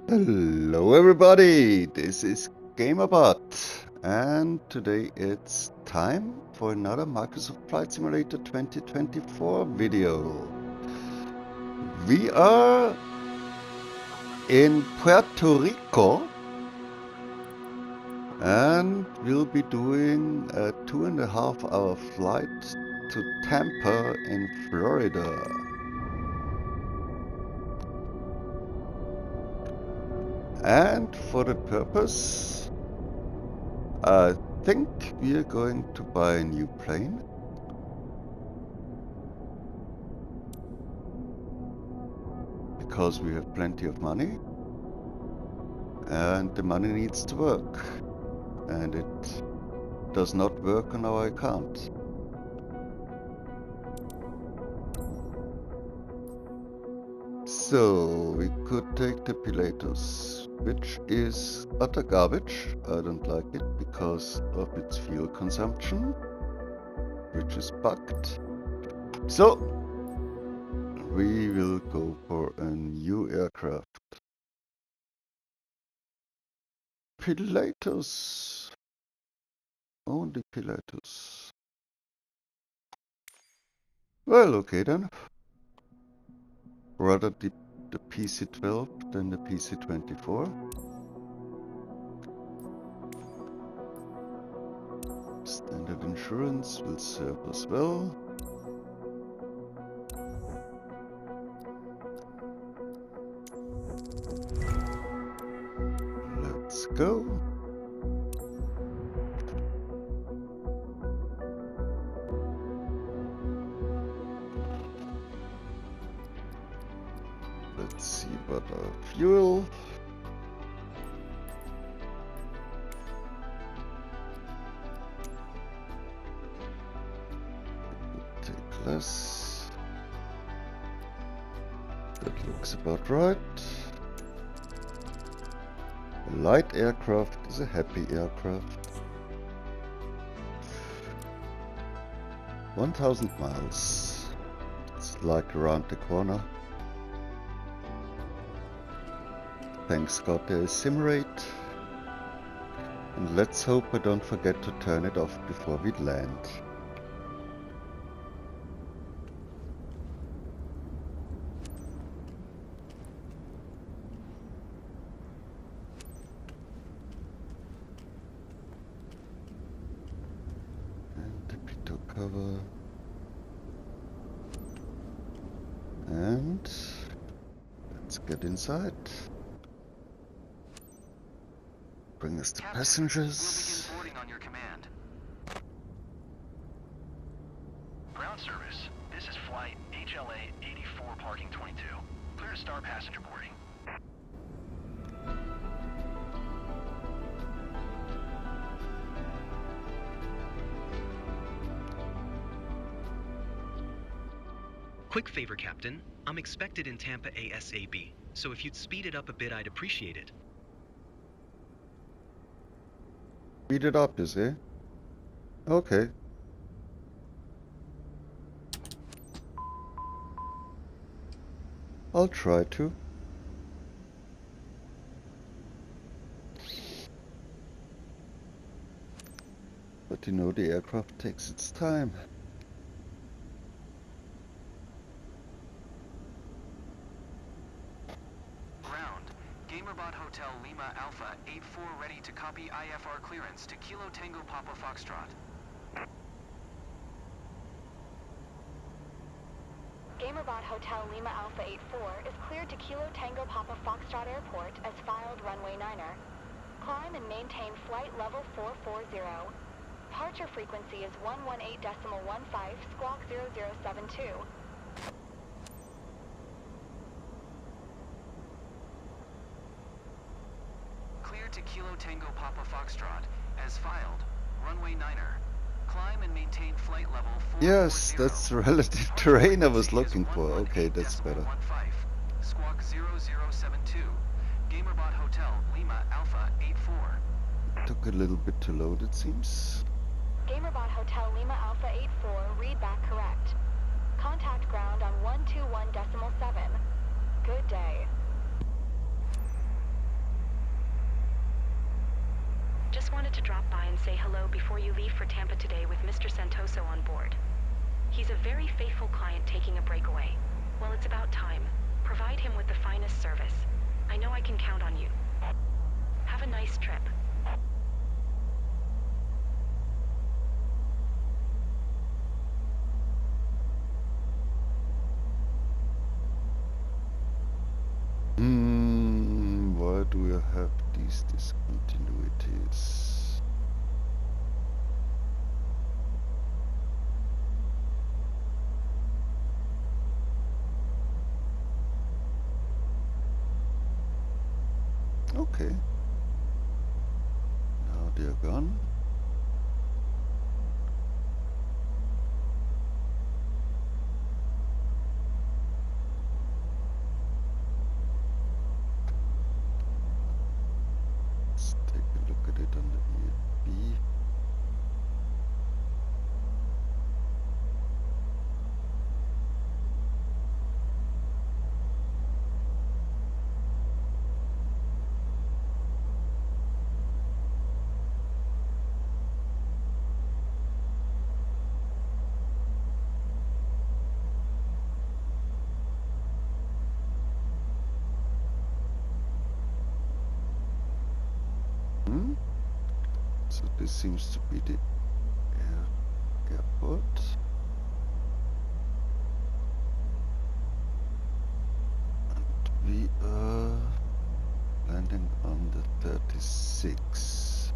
Hello everybody, this is GamerBot, and today it's time for another Microsoft Flight Simulator 2024 video. We are in Puerto Rico and we'll be doing a 2.5-hour flight to Tampa in Florida. And for the purpose, I think we are going to buy a new plane. Because we have plenty of money. And the money needs to work. And it does not work on our account. So we could take the Pilatus, which is utter garbage. I don't like it because of its fuel consumption, which is bugged. So we will go for a new aircraft. Pilatus. Only Pilatus. Well, okay then. Rather the PC12 than the PC24. Standard insurance will serve as well. Let's go. Let's see about our fuel. Take less. That looks about right. A light aircraft is a happy aircraft. 1000 miles. It's like around the corner. Thanks God there is Simrate. And let's hope I don't forget to turn it off before we land. And the pitot cover. And let's get inside. Bring us the passengers. We'll begin boarding on your command. Ground service. This is flight HLA 84 parking 22. Clear to start passenger boarding. Quick favor, Captain. I'm expected in Tampa ASAP, so if you'd speed it up a bit, I'd appreciate it. Speed it up, is it? Okay. I'll try to. But you know, the aircraft takes its time. Ground. GamerBot Hotel Lima Alpha 84 ready to copy IFR clearance to Kilo Tango Papa Foxtrot. GamerBot Hotel Lima Alpha 84 is cleared to Kilo Tango Papa Foxtrot Airport as filed runway 9er. Climb and maintain flight level 440. Departure frequency is 118.15 squawk 0072. Clear to Kilo Tango Papa Foxtrot as filed. Runway 9er. Climb and maintain flight level 440. Yes, that's the relative terrain I was looking for. Okay, that's better. Squawk 0072. GamerBot Hotel Lima Alpha 84. Took a little bit to load, it seems. GamerBot Hotel Lima Alpha 84, read back correct. Contact ground. 121.7. Good day. Clear to Kilo Tango Papa Foxtrot as filed. Runway 9er. Climb and maintain flight level 440. Good day. Clear to Kilo Tango Papa Foxtrot as filed. Runway 9er. Climb and maintain flight level 440. Just wanted to drop by and say hello before you leave for Tampa today with Mr. Santoso on board. He's a very faithful client taking a breakaway. Well, it's about time. Provide him with the finest service. I know I can count on you. Have a nice trip. Why do we have these discontinuities? Okay. Now they're gone. Let's take a look at it on the EFB. So this seems to be the airport. And we are landing on the 36.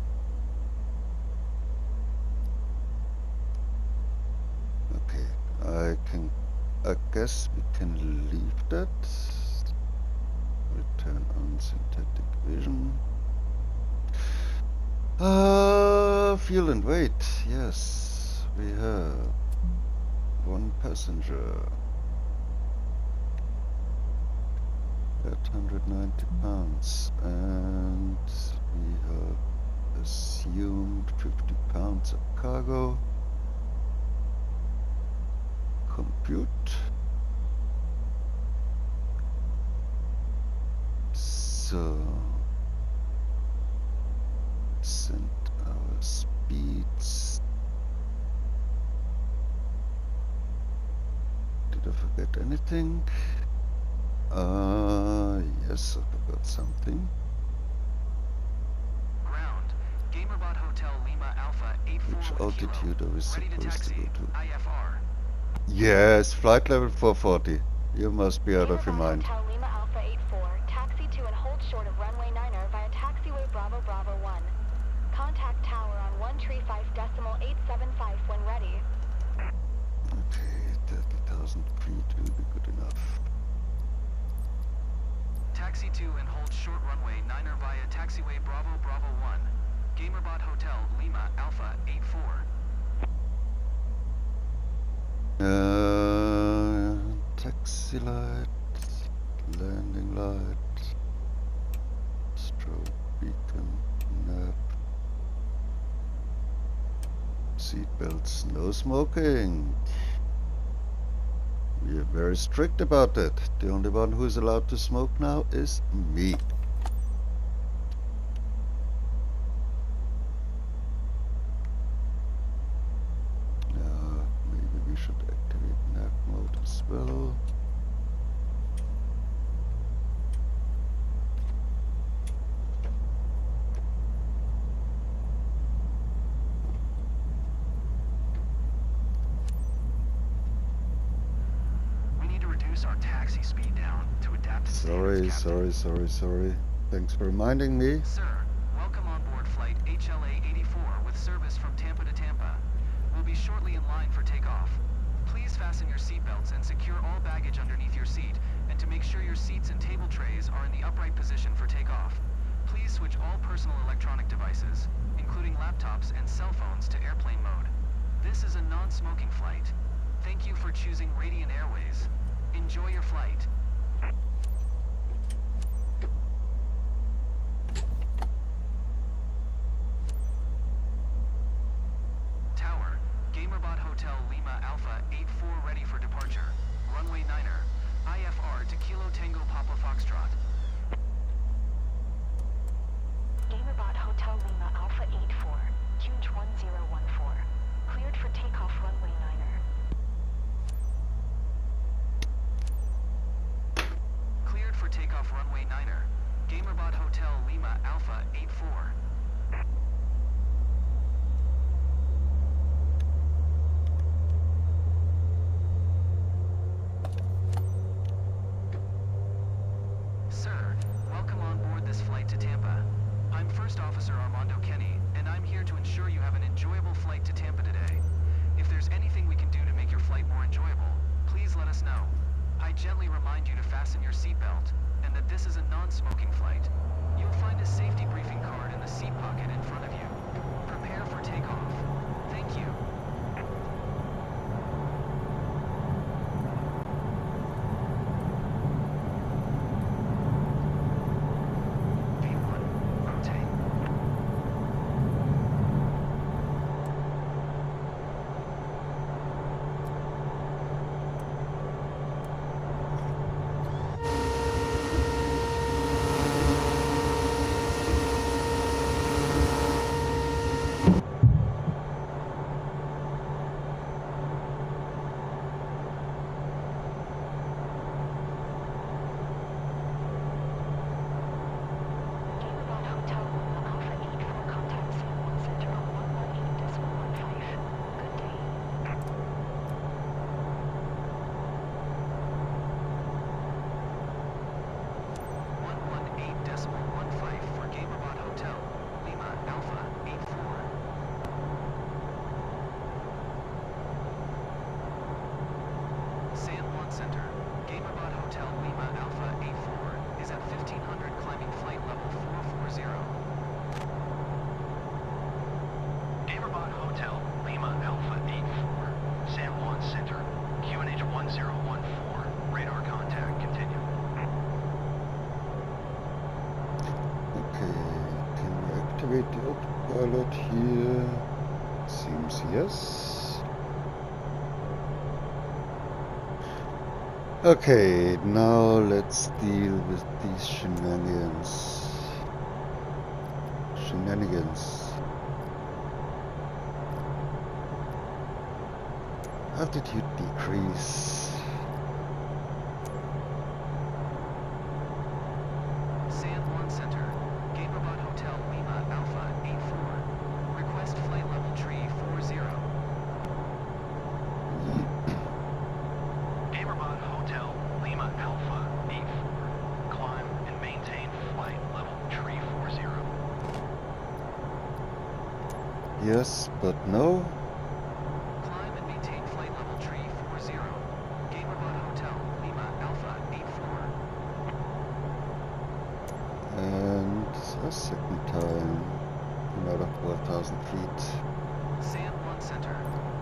Okay, I guess we can leave that. Return on synthetic vision. Fuel and weight. Yes, we have one passenger at 190 pounds, and we have assumed 50 pounds of cargo. Compute. So send our speeds. Did I forget anything? Yes, I forgot something. Ground. Gamerbot Hotel Lima Alpha 84 Which with altitude Kilo. are we Ready to supposed to taxi. go to? IFR. Yes, flight level 440. You must be out of your Gamerbot mind. Hotel Lima Alpha 84, taxi to and hold short of runway 9er via taxiway Bravo Bravo 1. Contact tower on 135.875 when ready. Okay, 30,000 feet will be good enough. Taxi to and hold short runway 9er via taxiway Bravo Bravo 1. Gamerbot Hotel Lima Alpha 84. Taxi light, landing light, strobe beacon, nav, seatbelts, no smoking. We are very strict about that. The only one who is allowed to smoke now is me. Maybe we should activate nav mode as well. We need to reduce our taxi speed down to adapt to standards, Captain. Sorry. Thanks for reminding me. Sir, welcome on board flight HLA 84 with service from Tampa to Tampa. We'll be shortly in line for takeoff. Please fasten your seatbelts and secure all baggage underneath your seat, and to make sure your seats and table trays are in the upright position for takeoff. Please switch all personal electronic devices, including laptops and cell phones, to airplane mode. This is a non-smoking flight. Thank you for choosing Radiant Airways. Enjoy your flight. Tower, Gamerbot Hotel Lima Alpha 84 ready for departure. Runway 9er, IFR to Kilo Tango Papa Foxtrot. Gamerbot Hotel Lima Alpha Hotel Lima Alpha 84. Sir, welcome on board this flight to Tampa. I'm First Officer Armando Kenny, and I'm here to ensure you have an enjoyable flight to Tampa today. If there's anything we can do to make your flight more enjoyable, please let us know. I gently remind you to fasten your seatbelt, and that this is a non-smoking flight. You'll find a safety briefing card in the seat pocket in front of you. Prepare for takeoff. Thank you. V1, rotate. Gamerbot Hotel Lima Alpha 84 contact San Juan Center on 118.15. Good day. 118.15 for Gamerbot Hotel, Lima Alpha 84. San Juan Center, Gamerbot Hotel Lima Alpha 84 is at 1500 climbing flight level 440. Gamerbot Hotel, Lima Alpha 84, San Juan Center, QNH 1014, radar contact, continue. Okay, can we activate the autopilot here? Seems yes. Okay, now let's deal with these shenanigans. Altitude decrease. San Juan Center, Gamerbot Hotel Lima Alpha 84. Request flight level tree 40. Gamerbot Hotel, Lima Alpha 84, climb and maintain flight level tree 40. Yes, but no. Climb and maintain flight level tree 40. Gamerbot Hotel Lima Alpha 84. And a second time. Another 4,000 feet. San Juan Center,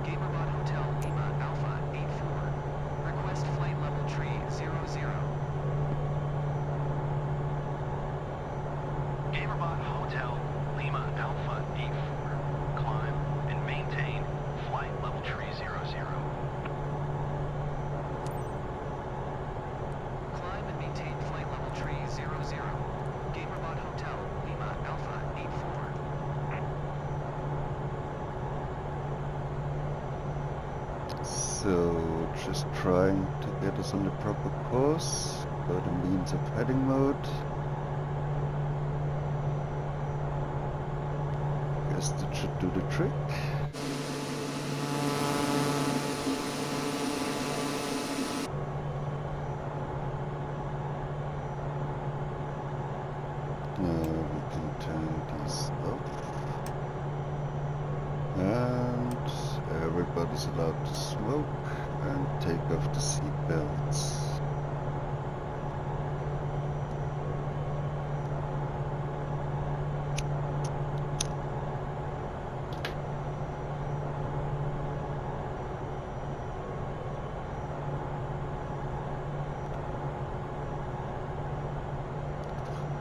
Gamerbot Hotel Lima Alpha 84. Request flight level tree 00. Gamerbot Hotel, Lima Alpha 84, climb and maintain flight level tree 00. Climb and maintain flight level tree 00. Gamerbot Hotel Lima Alpha 84. So, just trying to get us on the proper course by the means of heading mode. Guess that should do the trick. Now we can turn these off. And everybody's allowed to smoke and take off the seatbelts.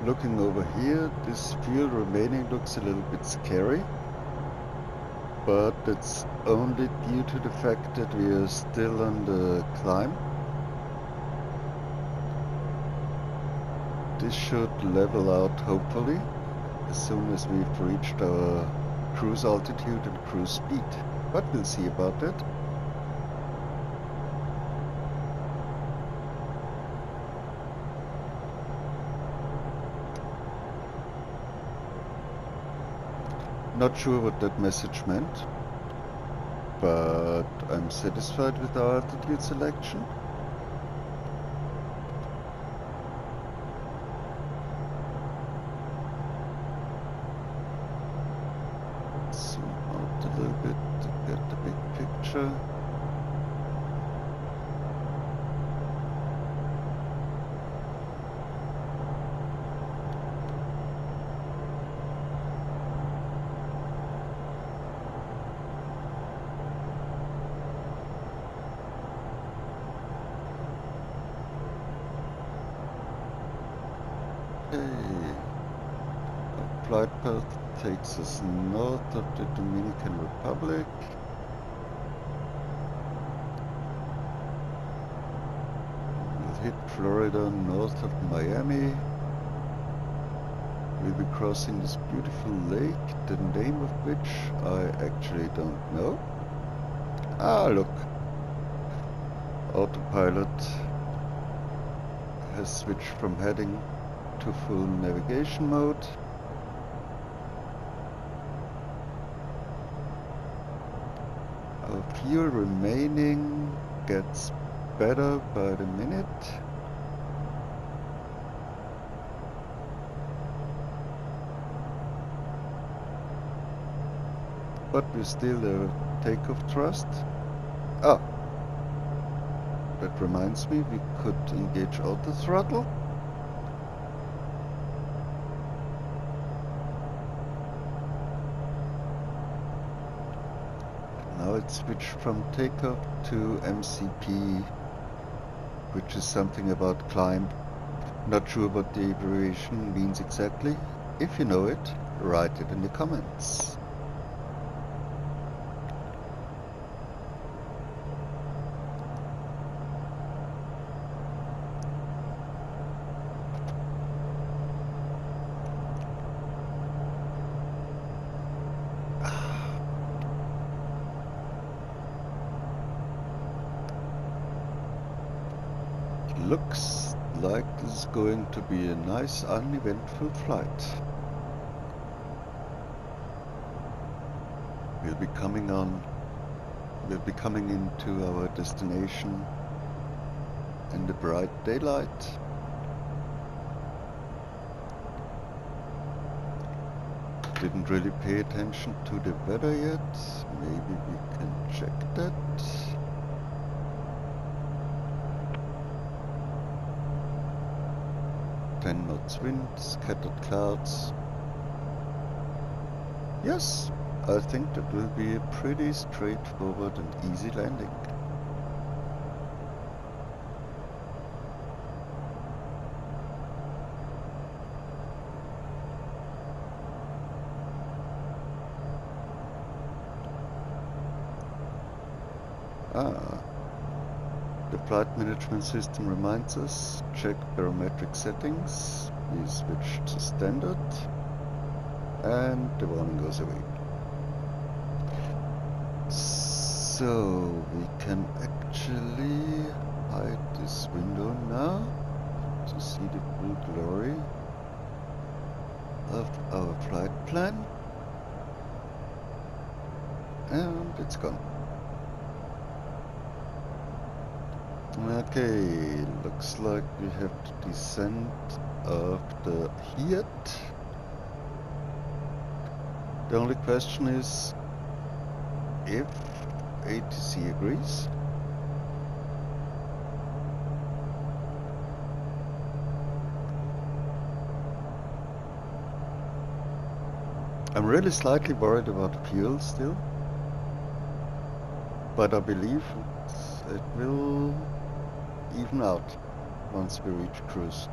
Looking over here, this field remaining looks a little bit scary. But it's only due to the fact that we are still on the climb. This should level out hopefully as soon as we've reached our cruise altitude and cruise speed. But we'll see about that. Not sure what that message meant, but I'm satisfied with our altitude selection. Zoom out a little bit to get the big picture. Our flight path takes us north of the Dominican Republic. We'll hit Florida north of Miami. We'll be crossing this beautiful lake, the name of which I actually don't know. Ah, look. Autopilot has switched from heading to full navigation mode. Our fuel remaining gets better by the minute. But we still have takeoff thrust. Ah, that reminds me, we could engage auto throttle. Now it's switched from takeoff to MCP, which is something about climb. Not sure what the abbreviation means exactly. If you know it, write it in the comments. Looks like this is going to be a nice uneventful flight. We'll be coming into our destination in the bright daylight. Didn't really pay attention to the weather yet. Maybe we can check that. 10 knots wind, scattered clouds. Yes, I think that will be a pretty straightforward and easy landing. The flight management system reminds us, check barometric settings. We switch to standard and the warning goes away. So we can actually hide this window now to see the full glory of our flight plan, and it's gone. Okay, looks like we have to descend after here. The only question is if ATC agrees. I'm really slightly worried about fuel still, but I believe it will even out once we reach cruise.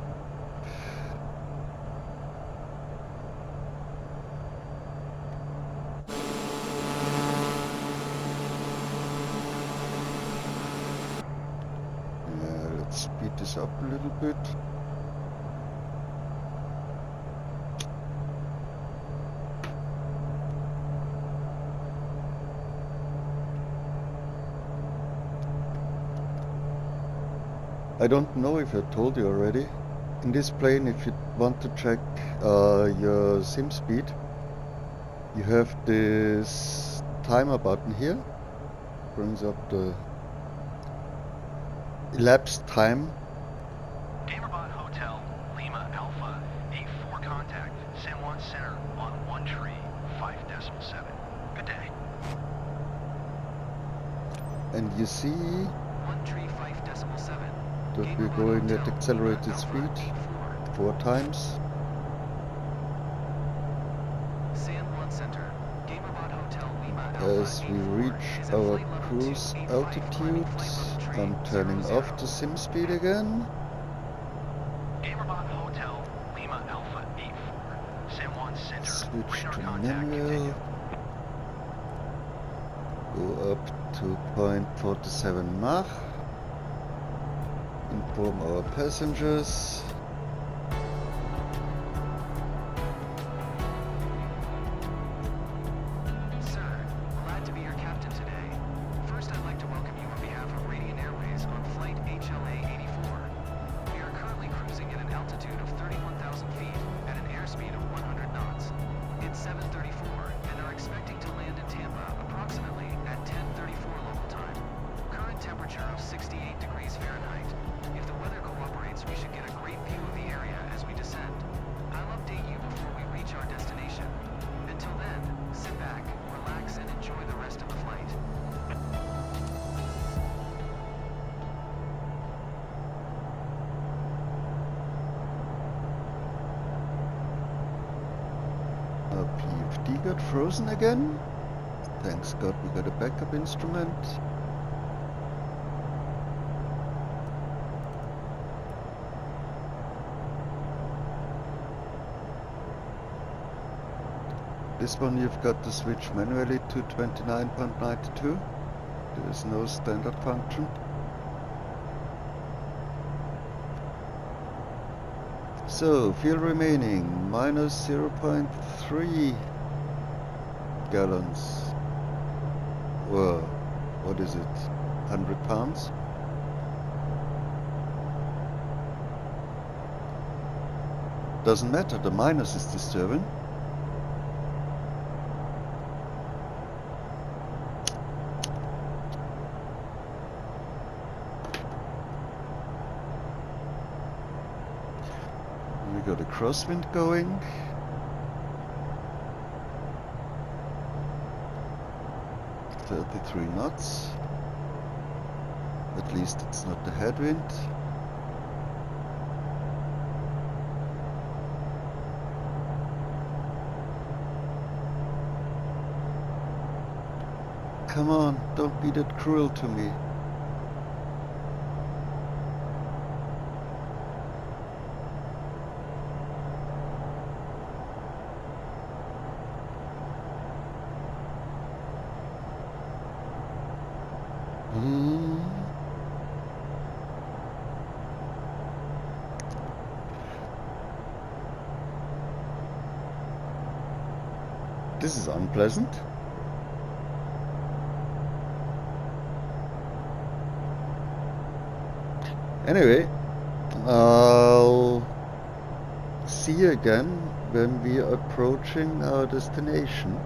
Yeah, let's speed this up a little bit. I don't know if I told you already. In this plane, if you want to check your sim speed, You have this timer button here, brings up the elapsed time. Gamerbot Hotel, Lima Alpha, 84 contact, San Juan Center on 1 tree, 5.7. Good day. And you see 1 tree 5.7. that we're going at accelerated speed 4 times. San Juan Center, Gamerbot Hotel Lima As Alpha we 84 reach is at our flight level cruise 285, climbing altitude, flight level tree I'm turning 00. off the sim speed again. Gamerbot Hotel, Lima Alpha 84, San Juan Center, Switch radar to contact manual. continue. Go up to 0.47 Mach. Inform our passengers. Sir, glad to be your captain today. First, I'd like to welcome you on behalf of Radiant Airways on flight HLA 84. We are currently cruising at an altitude of 31,000 feet at an airspeed of 100 knots. It's 7:34 and are expecting to land in Tampa approximately at 10:34 local time. Current temperature of 68 degrees Fahrenheit. If the weather cooperates, we should get a great view of the area as we descend. I'll update you before we reach our destination. Until then, sit back, relax, and enjoy the rest of the flight. Our PFD got frozen again. Thanks God we got a backup instrument. This one you've got to switch manually to 29.92. There is no standard function. So, fuel remaining, minus 0.3 gallons. Whoa, what is it? 100 pounds? Doesn't matter, the minus is disturbing. We got a crosswind going. .33 knots. At least it's not the headwind. Come on, don't be that cruel to me. This is unpleasant. Anyway, I'll see you again when we are approaching our destination.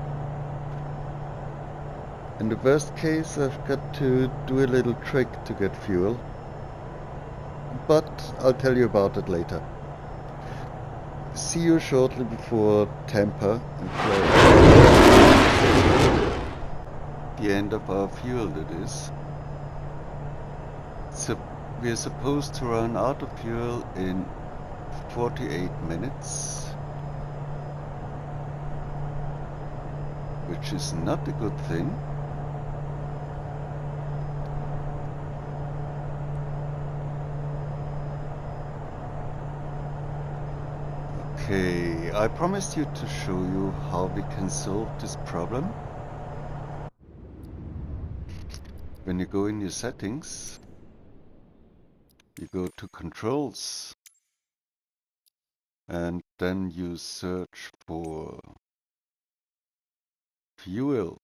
In the worst case, I've got to do a little trick to get fuel, but I'll tell you about it later. See you shortly before Tampa and Florida. The end of our fuel, that is. So we're supposed to run out of fuel in 48 minutes, which is not a good thing. Okay, I promised you to show you how we can solve this problem. When you go in your settings, you go to controls, and then you search for fuel.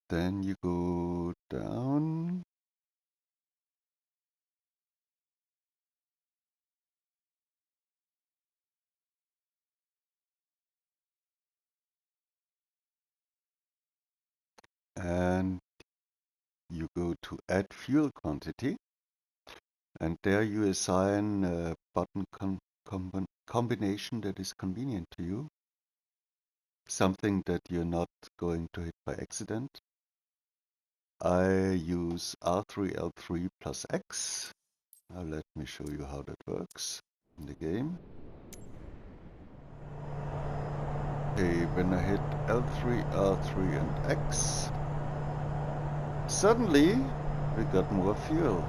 Then you go down you go to add fuel quantity, and there you assign a button combination that is convenient to you, something that you're not going to hit by accident. I use R3L3 plus X. Now let me show you how that works in the game. Okay, when I hit L3, R3 and X, suddenly we got more fuel.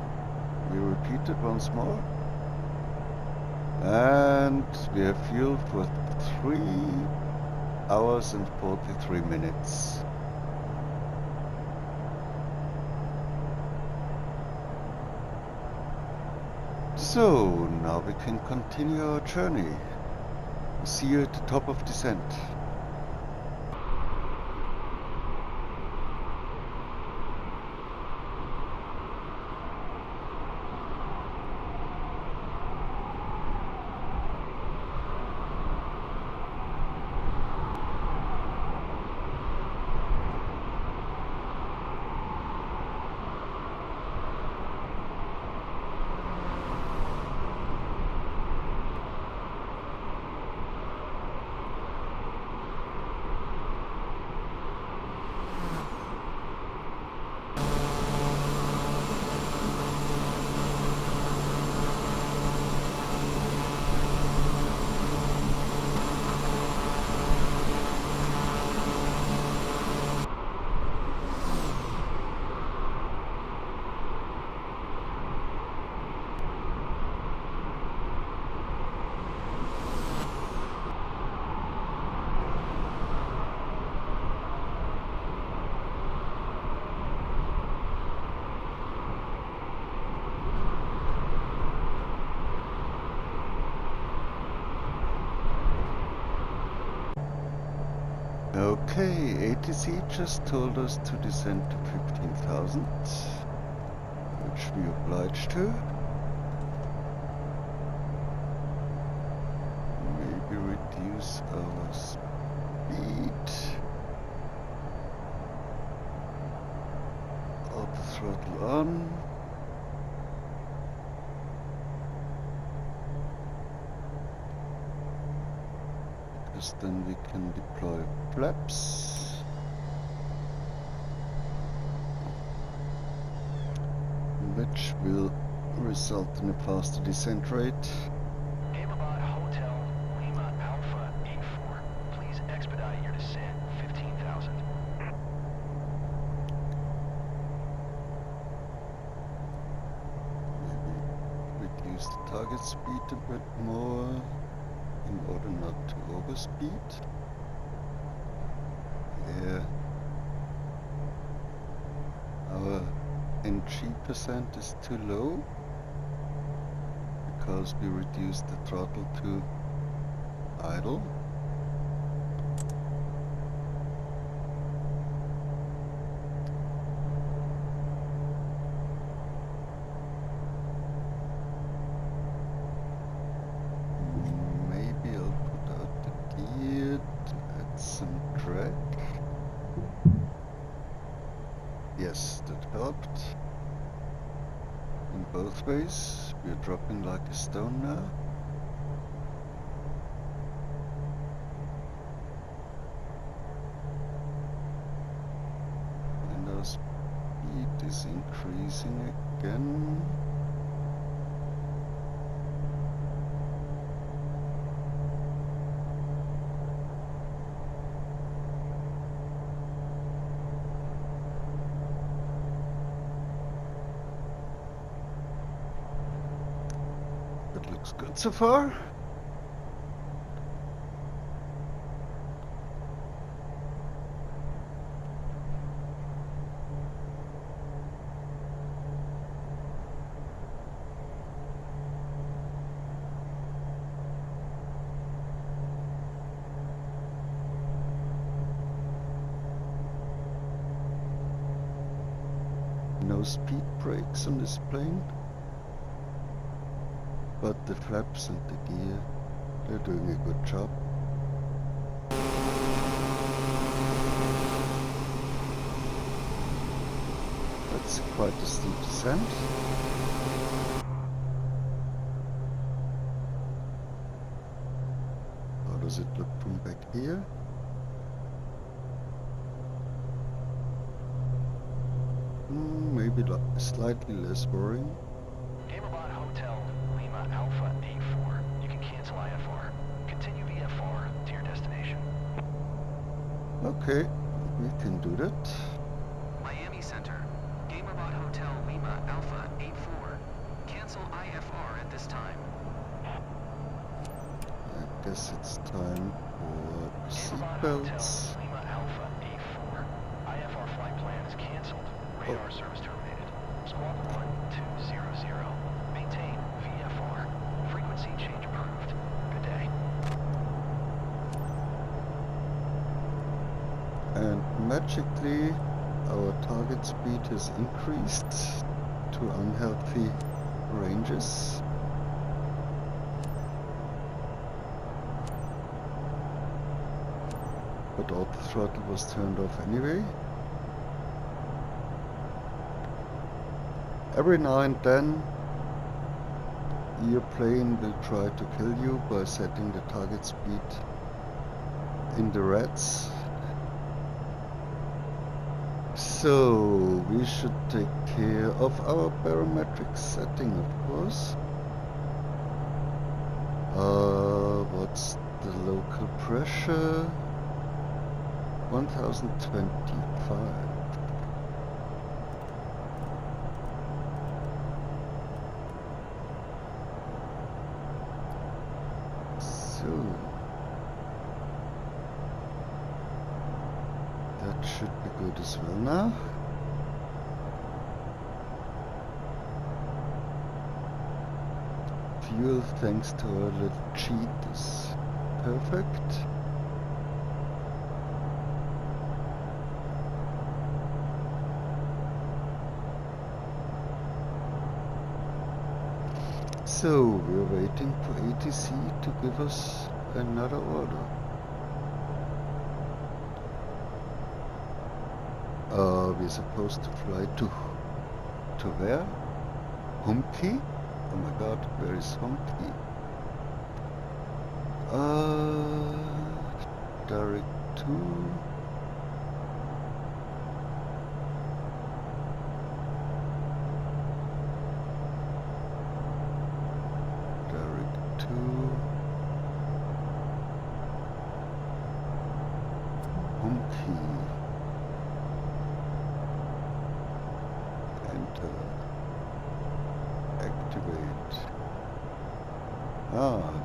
We repeat it once more, and we have fuel for 3 hours and 43 minutes. So now we can continue our journey. See you at the top of descent. Okay, ATC just told us to descend to 15,000, which we obliged to. Maybe reduce our speed. Auto throttle on. Because then we can deploy flaps. Which will result in a faster descent rate. Amabot Hotel Lima Alpha 84. Please expedite your descent. 15,000. Maybe reduce the target speed a bit more in order not to overspeed. Yeah. Our NG percent is too low because we reduced the throttle to idle. Maybe I'll put out the gear to add some drag. Yes, that helped. In both ways, we're dropping like a stone now. And our speed is increasing again. That looks good so far. No speed brakes on this plane, but the flaps and the gear, they're doing a good job. It's quite a steep descent. How does it look from back here? Maybe slightly less worrying. Gamerbot Hotel Lima Alpha A4. You can cancel IFR. Continue VFR to your destination. Okay, we can do that. Miami Center, Gamerbot Hotel Lima Alpha 84. Cancel IFR at this time. I guess it's time for Gamerbot Hotel seatbelts. Lima Alpha A4. IFR flight plan is canceled. Radar service terminated. Squawk 1200. Maintain VFR. Frequency change approved. Good day. And magically, our target speed has increased to unhealthy ranges. But all the throttle was turned off anyway. Every now and then, your plane will try to kill you by setting the target speed in the reds. So, we should take care of our barometric setting, of course. What's the local pressure? 1025. That should be good as well now. Fuel, thanks to our little cheat, is perfect. So, we're waiting for ATC to give us another order. We're supposed to fly to where? Humki? Oh my god, where is Humki? Direct to...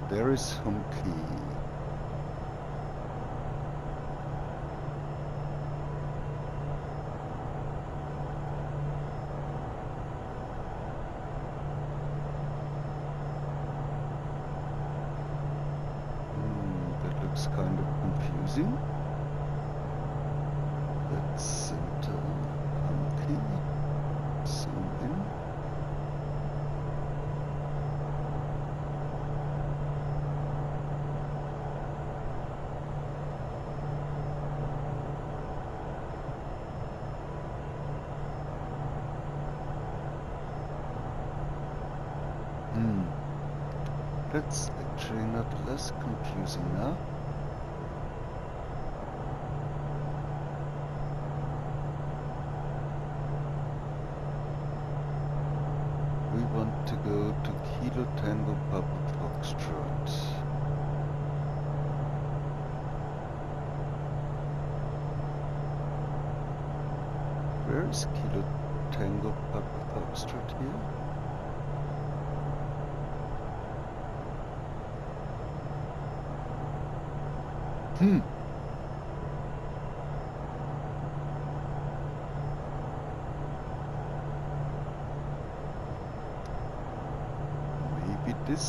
There is Humki. That looks kind of confusing. Let's enter Humki. Zoom in. That's actually not less confusing now. We want to go to Kilo Tango Papa Foxtrot. Where is Kilo Tango Papa Foxtrot here? Maybe this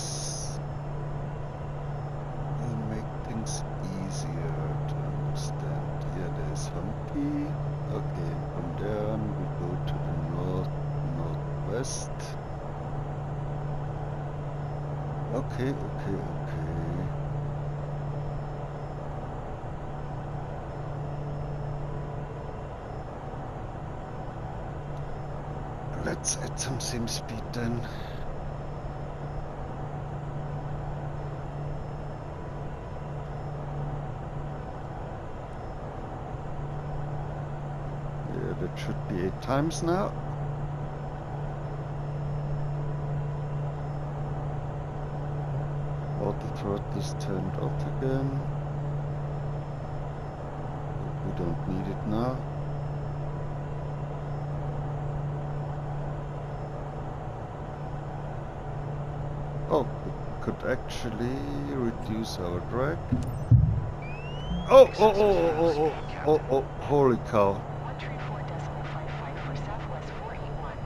will make things easier to understand. Here there's Humpi. Okay, from there on we go to the northwest. Okay. Let's add some sim speed then. Yeah, that should be 8 times now. Auto throttle is turned off again. We don't need it now. Oh, we could actually reduce our drag. Oh, holy cow. 134.55 for Southwest 481.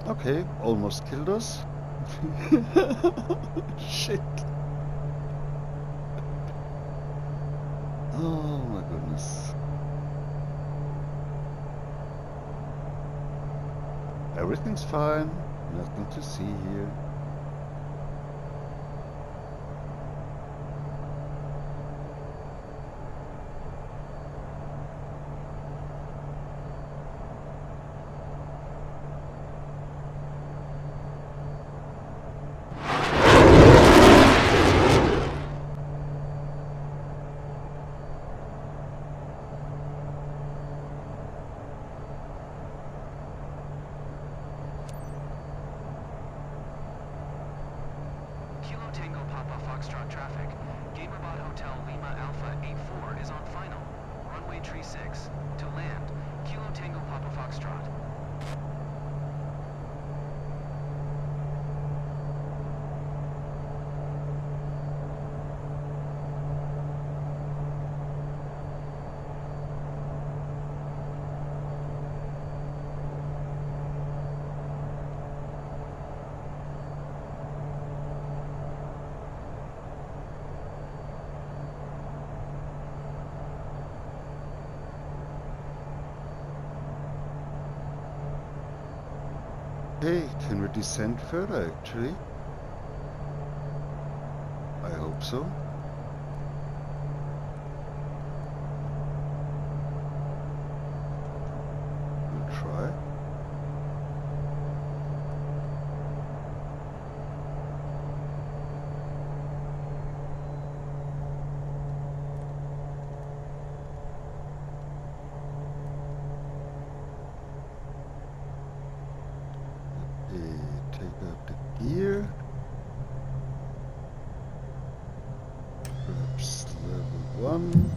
Okay, almost killed us. Shit. Oh my goodness. Everything's fine, nothing to see here. Kilo Tango Papa Foxtrot traffic. Gamerbot Hotel Lima Alpha 84 is on final. Runway tree 6. To land, Kilo Tango Papa Foxtrot. Hey, can we descend further actually? I hope so. We'll try. Take out the gear. Perhaps level 1.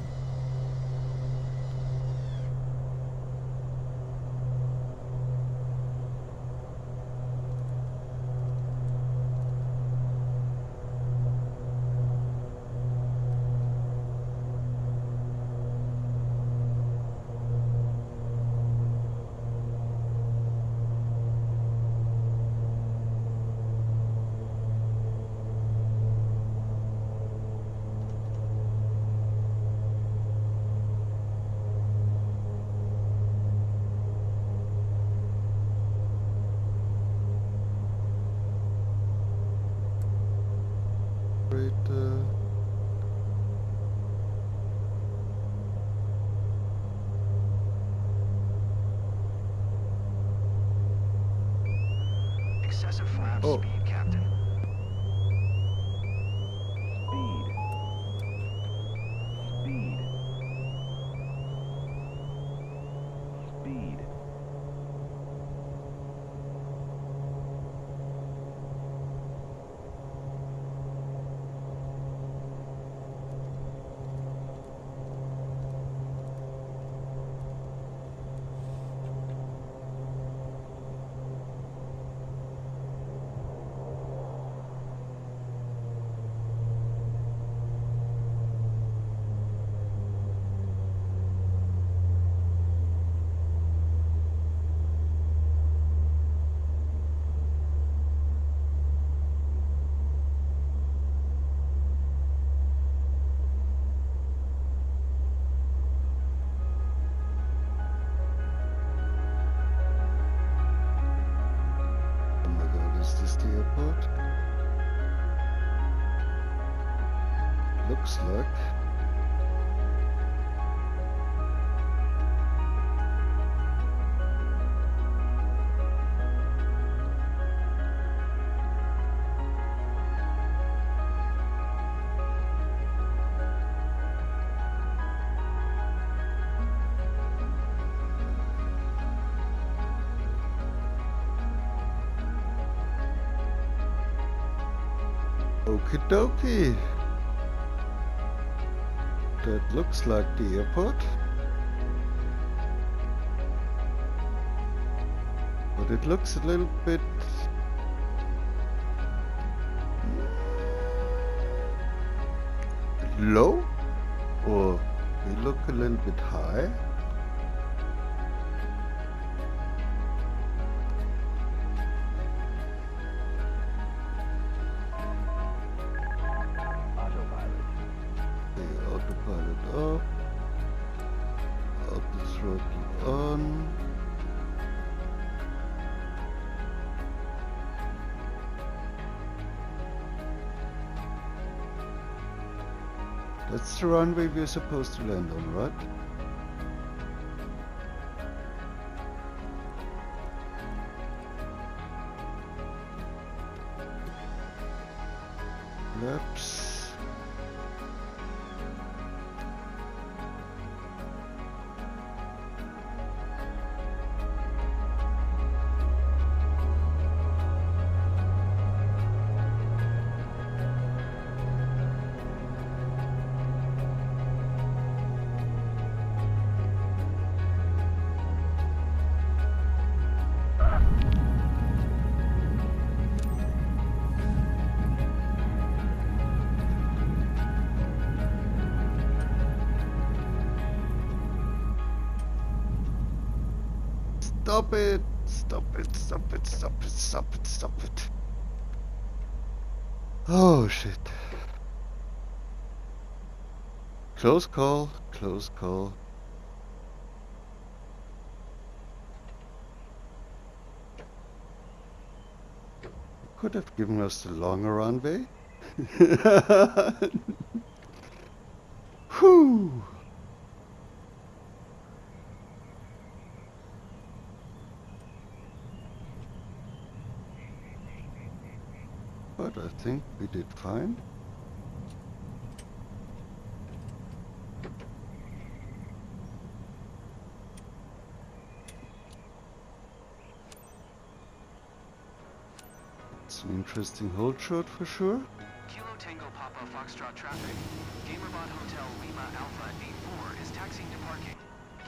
Excessive flap Oh. speed, Captain. Speed. Speed. Oh my god, is this the airport? Looks like. Okie dokie. That looks like the airport. But it looks a little bit low, or we look a little bit high. The autopilot up, auto throttle on. That's the runway we're supposed to land on, right? Flaps. Stop it! Stop it, stop it, stop it, stop it, stop it. Oh shit. Close call, close call. Could have given us the longer runway. Whew! But I think we did fine. It's an interesting hold shot for sure. Kilo Tango Papa Foxtrot traffic. Gamerbot Hotel Lima Alpha 84 is taxiing to parking.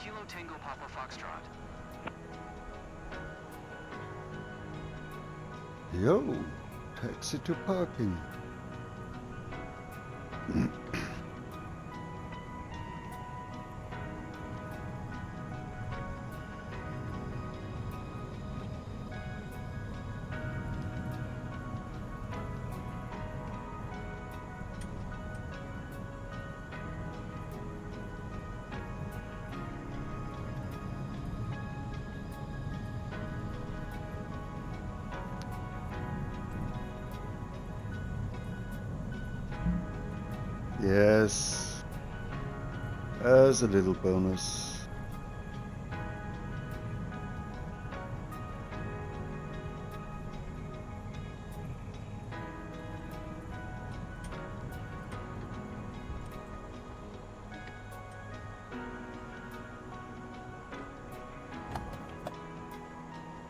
Kilo Tango Papa Foxtrot. Yo, taxi to parking. Yes, as a little bonus.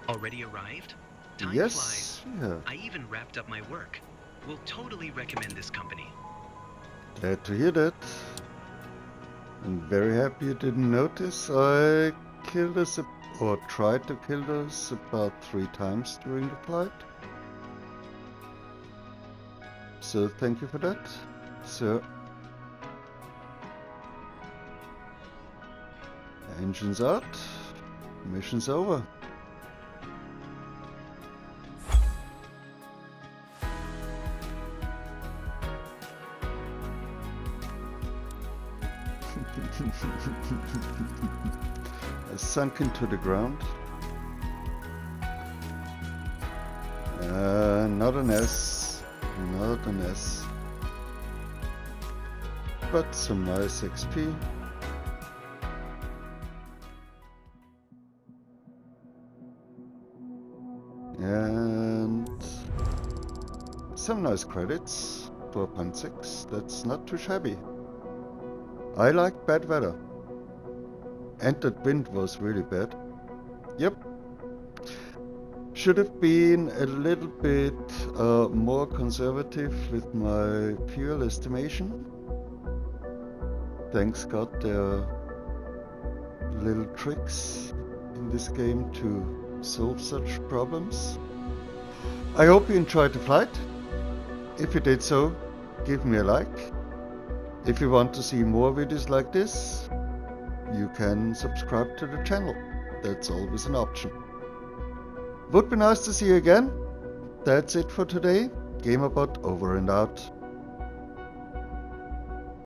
Already arrived? Time Yes, flies. yeah. I even wrapped up my work. Will totally recommend this company. Glad to hear that. I'm very happy you didn't notice. I killed us, or tried to kill us about 3 times during the flight. So thank you for that. So, engines out, mission's over. Sunk into the ground. Not an S, not an S, but some nice XP. And some nice credits, 4.6, that's not too shabby. I like bad weather. And that wind was really bad. Yep. Should have been a little bit more conservative with my fuel estimation. Thanks God there are little tricks in this game to solve such problems. I hope you enjoyed the flight. If you did so, give me a like. If you want to see more videos like this, you can subscribe to the channel. That's always an option. Would be nice to see you again. That's it for today. Gamerbot over and out.